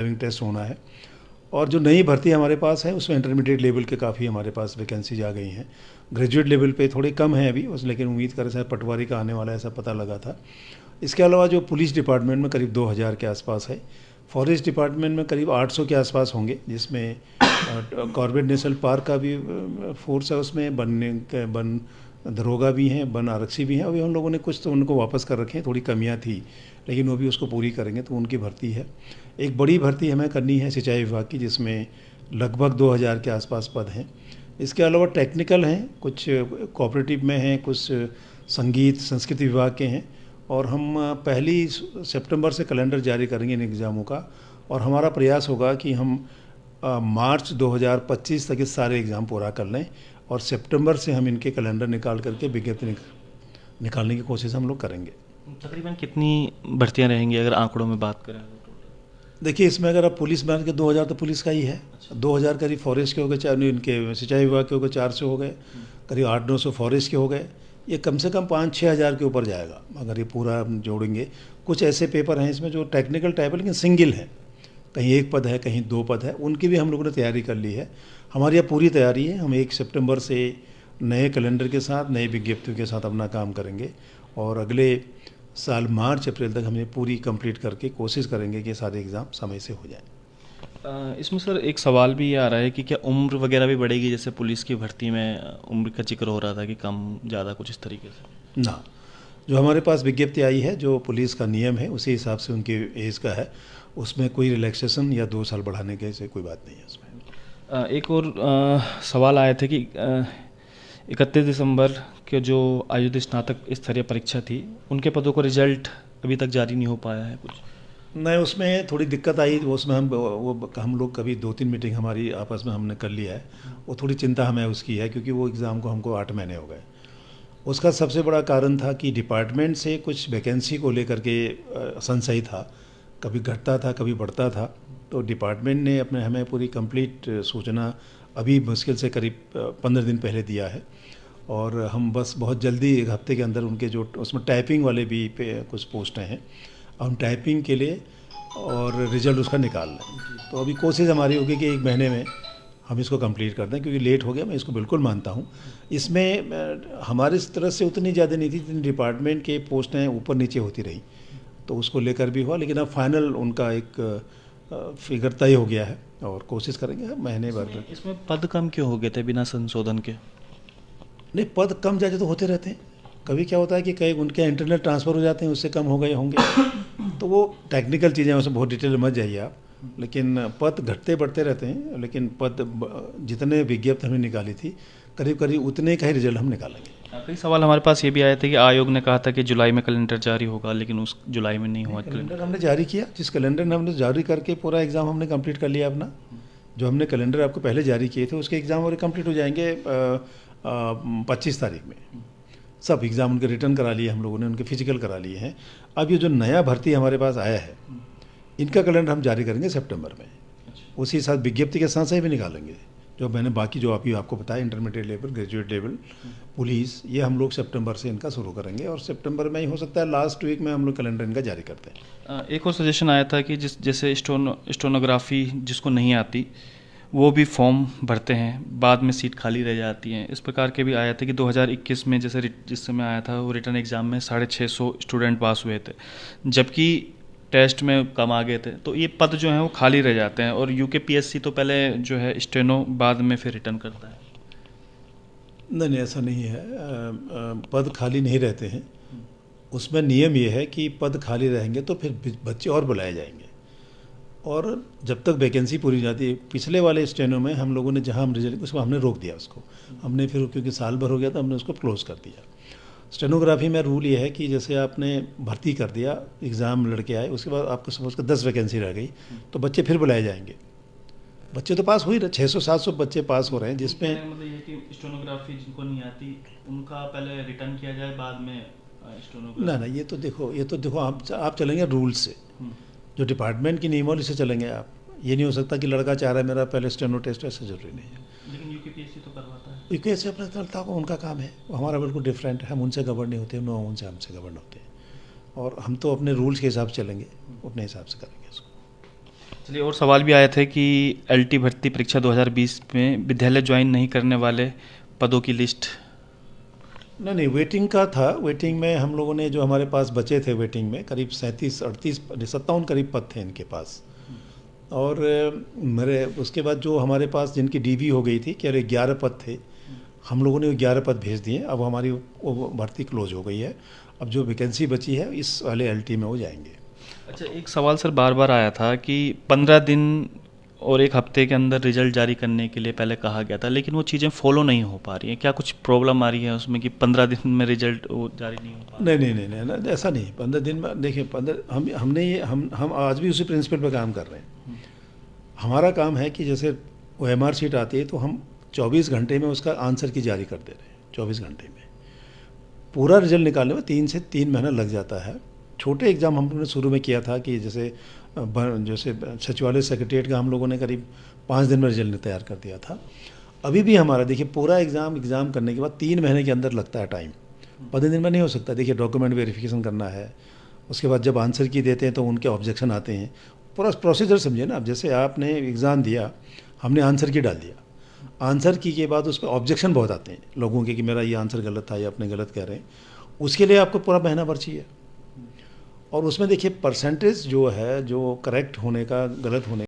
Driving test होना है। और जो नई भर्ती हमारे पास है उसमें इंटरमीडिएट लेवल के काफ़ी हमारे पास वैकेंसीज आ गई हैं। ग्रेजुएट लेवल पे थोड़े कम हैं अभी उस, लेकिन उम्मीद करें शायद पटवारी का आने वाला है, ऐसा पता लगा था। इसके अलावा जो पुलिस डिपार्टमेंट में करीब 2000 के आसपास है, फॉरेस्ट डिपार्टमेंट में करीब 800 के आसपास होंगे, जिसमें कॉर्बेट नेशनल पार्क का भी फोर्स है, उसमें वन दरोगा भी हैं, वन आरक्षी भी हैं। अभी हम लोगों ने कुछ तो उनको वापस कर रखे हैं, थोड़ी कमियां थी, लेकिन वो भी उसको पूरी करेंगे, तो उनकी भर्ती है। एक बड़ी भर्ती हमें करनी है सिंचाई विभाग की, जिसमें लगभग 2000 के आसपास पद हैं। इसके अलावा टेक्निकल हैं, कुछ कोऑपरेटिव में हैं, कुछ संगीत संस्कृति विभाग के हैं। और हम 1 सितंबर से कैलेंडर जारी करेंगे इन एग्ज़ामों का, और हमारा प्रयास होगा कि हम मार्च 2025 तक ये सारे एग्ज़ाम पूरा कर लें, और सितंबर से हम इनके कैलेंडर निकाल करके विज्ञप्ति निकालने की कोशिश हम लोग करेंगे। तकरीबन कितनी भर्तियां रहेंगी अगर आंकड़ों में बात करें? देखिए, इसमें अगर आप पुलिस मान के 2000 तो पुलिस का ही है। 2000 करीब फॉरेस्ट के हो गए, चाहे इनके सिंचाई विभाग के हो गए 400 हो गए, करीब 800-900 फॉरेस्ट के हो गए। ये कम से कम 5-6 हज़ार के ऊपर जाएगा अगर ये पूरा हम जोड़ेंगे। कुछ ऐसे पेपर हैं इसमें जो टेक्निकल टाइप है लेकिन सिंगल है, कहीं 1 पद है, कहीं 2 पद है, उनकी भी हम लोगों ने तैयारी कर ली है। हमारी अब पूरी तैयारी है। हम 1 सितंबर से नए कैलेंडर के साथ, नए विज्ञप्तियों के साथ अपना काम करेंगे, और अगले साल मार्च अप्रैल तक हम ये पूरी कंप्लीट करके कोशिश करेंगे कि सारे एग्ज़ाम समय से हो जाएं। इसमें सर एक सवाल भी ये आ रहा है कि क्या उम्र वगैरह भी बढ़ेगी? जैसे पुलिस की भर्ती में उम्र का जिक्र हो रहा था कि कम ज़्यादा कुछ इस तरीके से। ना, जो हमारे पास विज्ञप्ति आई है, जो पुलिस का नियम है उसी हिसाब से उनकी एज का है, उसमें कोई रिलैक्सेशन या 2 साल बढ़ाने के से कोई बात नहीं है उसमें। एक और सवाल आए थे कि 31 दिसंबर के जो आयोजित स्नातक स्तरीय परीक्षा थी, उनके पदों का रिजल्ट अभी तक जारी नहीं हो पाया है कुछ? नहीं, उसमें थोड़ी दिक्कत आई। उसमें हम लोग कभी 2-3 मीटिंग हमारी आपस में हमने कर लिया है। वो थोड़ी चिंता हमें उसकी है, क्योंकि वो एग्ज़ाम को हमको 8 महीने हो गए। उसका सबसे बड़ा कारण था कि डिपार्टमेंट से कुछ वैकेंसी को लेकर के संशय था, कभी घटता था कभी बढ़ता था। तो डिपार्टमेंट ने अपने हमें पूरी कंप्लीट सूचना अभी मुश्किल से करीब 15 दिन पहले दिया है, और हम बस बहुत जल्दी 1 हफ्ते के अंदर उनके जो उसमें टाइपिंग वाले भी कुछ पोस्टें हैं, हम टाइपिंग के लिए और रिजल्ट उसका निकाल लें। तो अभी कोशिश हमारी होगी कि 1 महीने में हम इसको कंप्लीट कर दें, क्योंकि लेट हो गया, मैं इसको बिल्कुल मानता हूँ। इसमें हमारी तरफ से उतनी ज़्यादा नहीं थी जितनी डिपार्टमेंट के पोस्टें ऊपर नीचे होती रही, तो उसको लेकर भी हुआ। लेकिन अब फाइनल उनका एक फिगर तय हो गया है, और कोशिश करेंगे महीने भर। इसमें पद कम क्यों हो गए थे बिना संशोधन के? नहीं, पद कम ज़्यादा तो होते रहते हैं। कभी क्या होता है कि कई उनके इंटरनेट ट्रांसफ़र हो जाते हैं, उससे कम हो गए होंगे। तो वो टेक्निकल चीज़ें, उसमें बहुत डिटेल मत जाइए आप, लेकिन पद घटते बढ़ते रहते हैं। लेकिन जितने विज्ञप्ति हमने निकाली थी, करीब करीब उतने का ही रिजल्ट हम निकालेंगे। कई सवाल हमारे पास ये भी आए थे कि आयोग ने कहा था कि जुलाई में कैलेंडर जारी होगा, लेकिन उस जुलाई में नहीं हुआ। कैलेंडर हमने जारी किया, जिस कैलेंडर ने हमने जारी करके पूरा एग्ज़ाम हमने कंप्लीट कर लिया अपना। जो हमने कैलेंडर आपको पहले जारी किए थे उसके एग्ज़ाम और कंप्लीट हो जाएंगे 25 तारीख में। सब एग्ज़ाम उनके रिटर्न करा लिए हम लोगों ने, उनके फिजिकल करा लिए हैं। अब ये जो नया भर्ती हमारे पास आया है, इनका कैलेंडर हम जारी करेंगे सितंबर में। उसी साथ विज्ञप्ति के साथ साथ भी निकालेंगे। जो मैंने बाकी जो आपको बताया, intermediate level, graduate level, police, ये हम लोग सितंबर से इनका शुरू करेंगे, और सितंबर में ही हो सकता है लास्ट वीक में हम लोग कैलेंडर इनका जारी करते हैं। एक और सजेशन आया था कि जैसे स्टोनोग्राफी जिसको नहीं आती वो भी फॉर्म भरते हैं, बाद में सीट खाली रह जाती हैं। इस प्रकार के भी आया था कि 2021 में जैसे जिस समय आया था वो रिटर्न एग्ज़ाम में 650 स्टूडेंट पास हुए थे, जबकि टेस्ट में कम आ गए थे। तो ये पद जो हैं वो खाली रह जाते हैं, और यूकेपीएससी तो पहले जो है स्टेनो बाद में फिर रिटर्न करता है। नहीं, ऐसा नहीं है। पद खाली नहीं रहते हैं। उसमें नियम ये है कि पद खाली रहेंगे तो फिर बच्चे और बुलाए जाएंगे, और जब तक वैकेंसी पूरी हो जाती है। पिछले वाले स्टेनो में हम लोगों ने जहां हम रिजल्ट, उसको हमने रोक दिया उसको, हमने फिर क्योंकि साल भर हो गया था, हमने उसको क्लोज़ कर दिया। स्टेनोग्राफी में रूल ये है कि जैसे आपने भर्ती कर दिया, एग्ज़ाम लड़के आए, उसके बाद आपको सपोज कर 10 वैकेंसी रह गई, तो बच्चे फिर बुलाए जाएंगे। बच्चे तो पास हो ही रहे, 600-700 बच्चे पास हो रहे हैं, जिसमें मतलब ये कि स्टेनोग्राफी जिनको नहीं आती उनका पहले रिटर्न किया जाए, बाद में स्टेनोग्राफी। ना, ये तो देखो आप चलेंगे रूल से, जो डिपार्टमेंट की नियमावली से चलेंगे आप। ये नहीं हो सकता कि लड़का चाह रहा है मेरा पहले स्टेनो टेस्ट, ऐसा जरूरी नहीं है। लेकिन यूकेपीएससी तो करवाता है। यूकेएससी अपना करता को, उनका काम है, हमारा बिल्कुल डिफरेंट है। हम उनसे गवर्न नहीं होते, नो, उनसे हमसे गवर्न होते हैं, और हम तो अपने रूल्स के हिसाब से चलेंगे, अपने हिसाब से करेंगे इसको। चलिए, और सवाल भी आए थे कि एलटी भर्ती परीक्षा 2020 में विद्यालय ज्वाइन नहीं करने वाले पदों की लिस्ट। नहीं नहीं, वेटिंग का था। वेटिंग में हम लोगों ने, जो हमारे पास बचे थे वेटिंग में, करीब 37 38 57 करीब पद थे इनके पास। और मेरे उसके बाद जो हमारे पास जिनकी डीवी हो गई थी, केवल 11 पद थे, हम लोगों ने वो 11 पद भेज दिए। अब हमारी वो भर्ती क्लोज हो गई है। अब जो वैकेंसी बची है इस वाले एलटी में हो जाएंगे। अच्छा, एक सवाल सर बार बार आया था कि 15 दिन और एक हफ्ते के अंदर रिजल्ट जारी करने के लिए पहले कहा गया था, लेकिन वो चीज़ें फॉलो नहीं हो पा रही हैं। क्या कुछ प्रॉब्लम आ रही है उसमें कि 15 दिन में रिजल्ट वो जारी नहीं हो पा रहा? नहीं नहीं नहीं नहीं नहीं, ऐसा नहीं। 15 दिन में देखिए, 15 हमने ये हम आज भी उसी प्रिंसिपल पे काम कर रहे हैं। हमारा काम है कि जैसे वो एमआर शीट आती है तो हम 24 घंटे में उसका आंसर की जारी कर दे रहे हैं। 24 घंटे में पूरा रिजल्ट निकालने में 3 से 3 महीना लग जाता है। छोटे एग्ज़ाम हमने शुरू में किया था कि जैसे जैसे सचिवालय सेक्रेटरीट का हम लोगों ने करीब 5 दिन में रिजल्ट तैयार कर दिया था। अभी भी हमारा देखिए पूरा एग्ज़ाम करने के बाद 3 महीने के अंदर लगता है टाइम। 15 दिन में नहीं हो सकता। देखिए डॉक्यूमेंट वेरिफिकेशन करना है, उसके बाद जब आंसर की देते हैं तो उनके ऑब्जेक्शन आते हैं। पूरा प्रोसीजर समझिए ना। अब जैसे आपने एग्ज़ाम दिया, हमने आंसर की डाल दिया, आंसर की के बाद उस पर ऑब्जेक्शन बहुत आते हैं लोगों के कि मेरा ये आंसर गलत था या अपने गलत कह रहे हैं। उसके लिए आपको पूरा महीना भर चाहिए। और उसमें देखिए परसेंटेज जो है, जो करेक्ट होने का, गलत होने